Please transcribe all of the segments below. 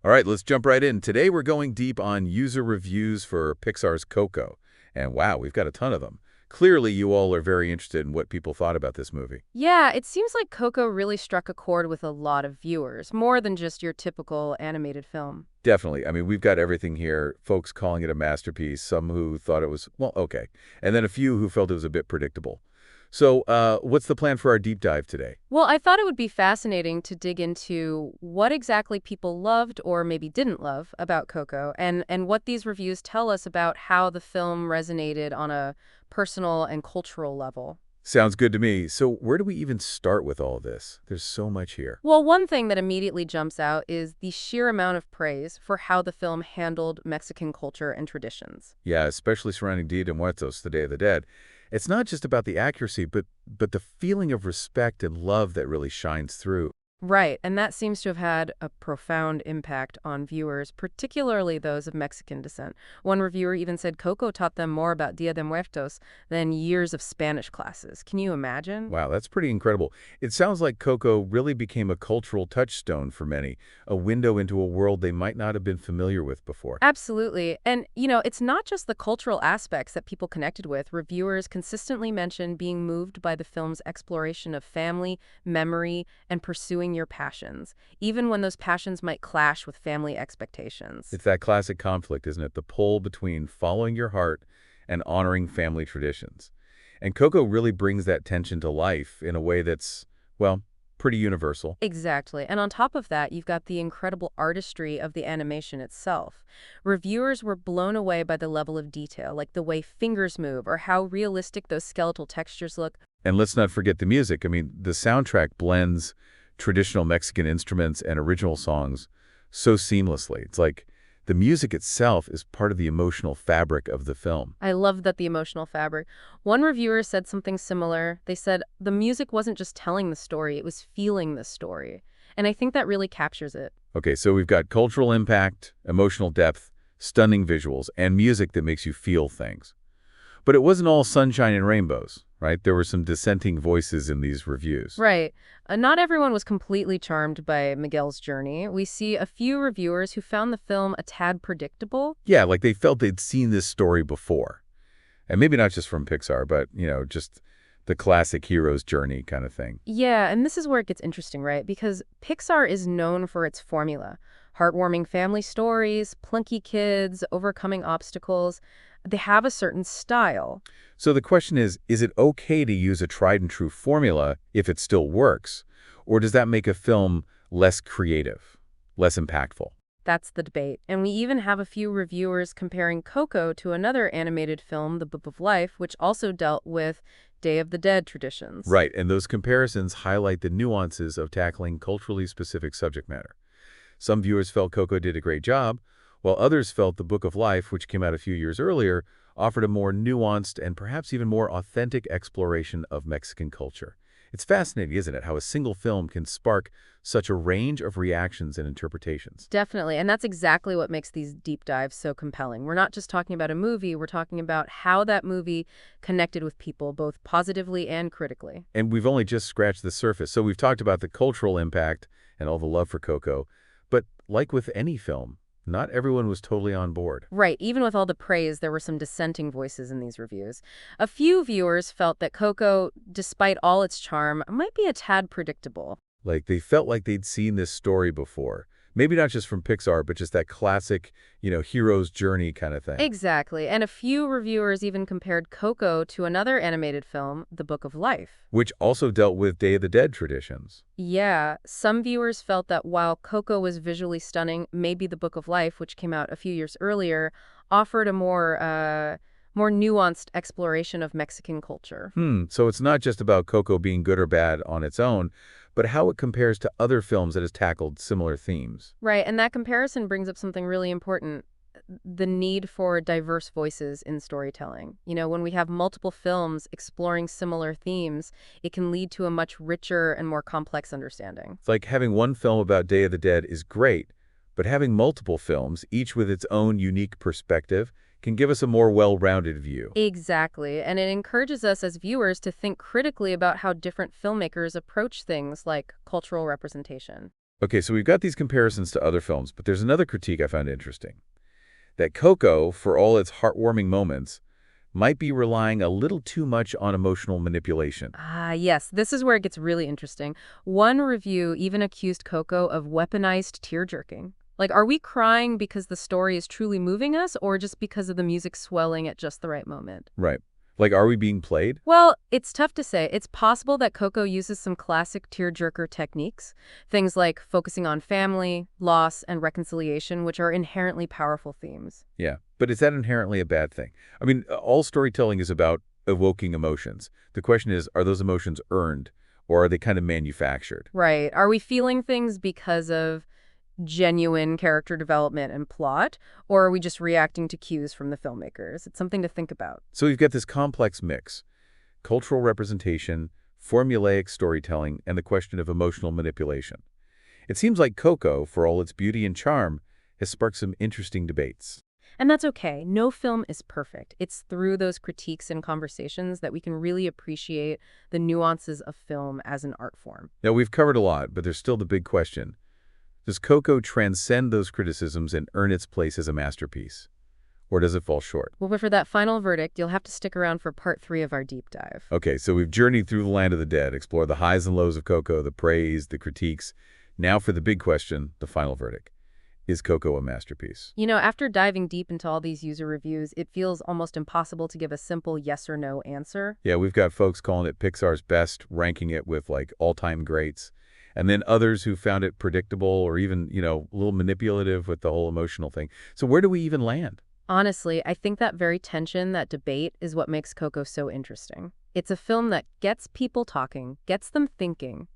All right, let's jump right in. Today we're going deep on user reviews for Pixar's Coco. And wow, we've got a ton of them. Clearly, you all are very interested in what people thought about this movie. Yeah, it seems like Coco really struck a chord with a lot of viewers, more than just your typical animated film. Definitely. I mean, we've got everything here. Folks calling it a masterpiece, some who thought it was, well, okay. And then a few who felt it was a bit predictable. So, what's the plan for our deep dive today? Well, I thought it would be fascinating to dig into what exactly people loved or maybe didn't love about Coco and what these reviews tell us about how the film resonated on a personal and cultural level. Sounds good to me. So, where do we even start with all this? There's so much here. Well, one thing that immediately jumps out is the sheer amount of praise for how the film handled Mexican culture and traditions. Yeah, especially surrounding Dia de Muertos, the Day of the Dead. It's not just about the accuracy, but the feeling of respect and love that really shines through. Right, and that seems to have had a profound impact on viewers, particularly those of Mexican descent. One reviewer even said Coco taught them more about Dia de Muertos than years of Spanish classes. Can you imagine? Wow, that's pretty incredible. It sounds like Coco really became a cultural touchstone for many, a window into a world they might not have been familiar with before. Absolutely. And, it's not just the cultural aspects that people connected with. Reviewers consistently mention being moved by the film's exploration of family, memory, and pursuing your passions, even when those passions might clash with family expectations. It's that classic conflict, isn't it? The pull between following your heart and honoring family traditions. And Coco really brings that tension to life in a way that's, well, pretty universal. Exactly. And on top of that, you've got the incredible artistry of the animation itself. Reviewers were blown away by the level of detail, like the way fingers move or how realistic those skeletal textures look. And let's not forget the music. I mean, the soundtrack blends traditional Mexican instruments and original songs so seamlessly. It's like the music itself is part of the emotional fabric of the film. I love that the emotional fabric. One reviewer said something similar. They said the music wasn't just telling the story, it was feeling the story. And I think that really captures it. Okay, so we've got cultural impact, emotional depth, stunning visuals, and music that makes you feel things. But it wasn't all sunshine and rainbows, right? There were some dissenting voices in these reviews. Right. Not everyone was completely charmed by Miguel's journey. We see a few reviewers who found the film a tad predictable. Yeah, like they felt they'd seen this story before. And maybe not just from Pixar, but, just the classic hero's journey kind of thing. Yeah, and this is where it gets interesting, right? Because Pixar is known for its formula. Heartwarming family stories, plunky kids, overcoming obstacles. They have a certain style. So the question is it okay to use a tried and true formula if it still works? Or does that make a film less creative, less impactful? That's the debate. And we even have a few reviewers comparing Coco to another animated film, The Book of Life, which also dealt with Day of the Dead traditions. Right, and those comparisons highlight the nuances of tackling culturally specific subject matter. Some viewers felt Coco did a great job, while others felt The Book of Life, which came out a few years earlier, offered a more nuanced and perhaps even more authentic exploration of Mexican culture. It's fascinating, isn't it, how a single film can spark such a range of reactions and interpretations. Definitely. And that's exactly what makes these deep dives so compelling. We're not just talking about a movie, we're talking about how that movie connected with people, both positively and critically. And we've only just scratched the surface. So we've talked about the cultural impact and all the love for Coco. But like with any film, not everyone was totally on board. Right. Even with all the praise, there were some dissenting voices in these reviews. A few viewers felt that Coco, despite all its charm, might be a tad predictable. Like they felt like they'd seen this story before. Maybe not just from Pixar, but just that classic, hero's journey kind of thing. Exactly. And a few reviewers even compared Coco to another animated film, The Book of Life. Which also dealt with Day of the Dead traditions. Yeah, some viewers felt that while Coco was visually stunning, maybe The Book of Life, which came out a few years earlier, offered a more nuanced exploration of Mexican culture. So it's not just about Coco being good or bad on its own, but how it compares to other films that has tackled similar themes. Right, and that comparison brings up something really important, the need for diverse voices in storytelling. When we have multiple films exploring similar themes, it can lead to a much richer and more complex understanding. It's like having one film about Day of the Dead is great, but having multiple films, each with its own unique perspective, can give us a more well-rounded view. Exactly, and it encourages us as viewers to think critically about how different filmmakers approach things like cultural representation. Okay, so we've got these comparisons to other films, but there's another critique I found interesting. That Coco, for all its heartwarming moments, might be relying a little too much on emotional manipulation. Ah, yes, this is where it gets really interesting. One review even accused Coco of weaponized tear-jerking. Like, are we crying because the story is truly moving us, or just because of the music swelling at just the right moment? Right. Like, are we being played? Well, it's tough to say. It's possible that Coco uses some classic tearjerker techniques, things like focusing on family, loss, and reconciliation, which are inherently powerful themes. Yeah. But is that inherently a bad thing? I mean, all storytelling is about evoking emotions. The question is, are those emotions earned, or are they kind of manufactured? Right. Are we feeling things because of genuine character development and plot, or are we just reacting to cues from the filmmakers? It's something to think about. So we've got this complex mix: cultural representation, formulaic storytelling, and the question of emotional manipulation. It seems like Coco, for all its beauty and charm, has sparked some interesting debates. And that's okay. No film is perfect. It's through those critiques and conversations that we can really appreciate the nuances of film as an art form. Now, we've covered a lot, but there's still the big question. Does Coco transcend those criticisms and earn its place as a masterpiece? Or does it fall short? Well, but for that final verdict, you'll have to stick around for part 3 of our deep dive. Okay, so we've journeyed through the land of the dead, explored the highs and lows of Coco, the praise, the critiques. Now for the big question, the final verdict. Is Coco a masterpiece? You know, after diving deep into all these user reviews, it feels almost impossible to give a simple yes or no answer. Yeah, we've got folks calling it Pixar's best, ranking it with like all-time greats. And then others who found it predictable or even, a little manipulative with the whole emotional thing. So where do we even land? Honestly, I think that very tension, that debate, is what makes Coco so interesting. It's a film that gets people talking, gets them thinking.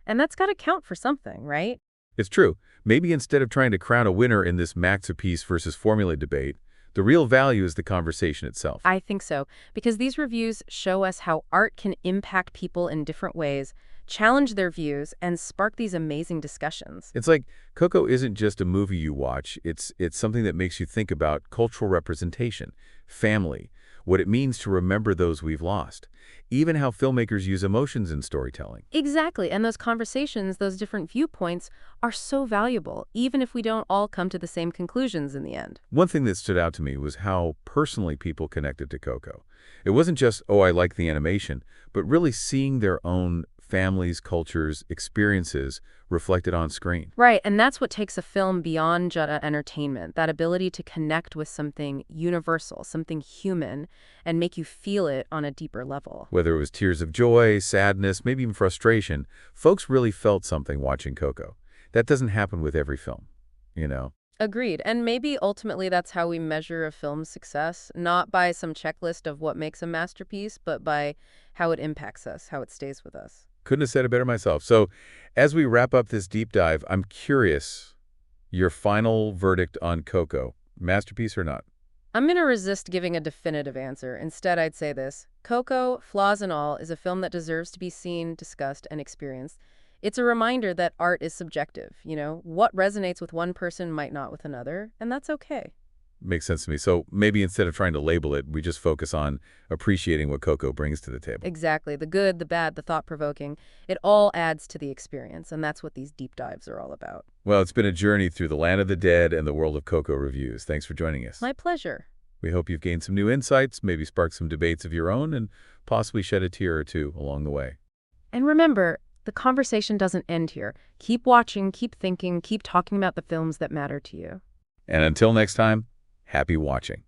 And that's got to count for something, right? It's true. Maybe instead of trying to crown a winner in this masterpiece versus formula debate, the real value is the conversation itself. I think so, because these reviews show us how art can impact people in different ways, challenge their views, and spark these amazing discussions. It's like Coco isn't just a movie you watch. It's something that makes you think about cultural representation, family, what it means to remember those we've lost, even how filmmakers use emotions in storytelling. Exactly, and those conversations, those different viewpoints, are so valuable, even if we don't all come to the same conclusions in the end. One thing that stood out to me was how personally people connected to Coco. It wasn't just, oh, I like the animation, but really seeing their own families, cultures, experiences reflected on screen. Right, and that's what takes a film beyond just entertainment, that ability to connect with something universal, something human, and make you feel it on a deeper level. Whether it was tears of joy, sadness, maybe even frustration, folks really felt something watching Coco. That doesn't happen with every film. Agreed, and maybe ultimately that's how we measure a film's success, not by some checklist of what makes a masterpiece, but by how it impacts us, how it stays with us. Couldn't have said it better myself. So as we wrap up this deep dive, I'm curious, your final verdict on Coco, masterpiece or not? I'm going to resist giving a definitive answer. Instead, I'd say this. Coco, flaws and all, is a film that deserves to be seen, discussed, and experienced. It's a reminder that art is subjective. What resonates with one person might not with another, and that's okay. Makes sense to me. So maybe instead of trying to label it, we just focus on appreciating what Coco brings to the table. Exactly. The good, the bad, the thought-provoking. It all adds to the experience, and that's what these deep dives are all about. Well, it's been a journey through the land of the dead and the world of Coco reviews. Thanks for joining us. My pleasure. We hope you've gained some new insights, maybe sparked some debates of your own, and possibly shed a tear or two along the way. And remember, the conversation doesn't end here. Keep watching, keep thinking, keep talking about the films that matter to you. And until next time, happy watching.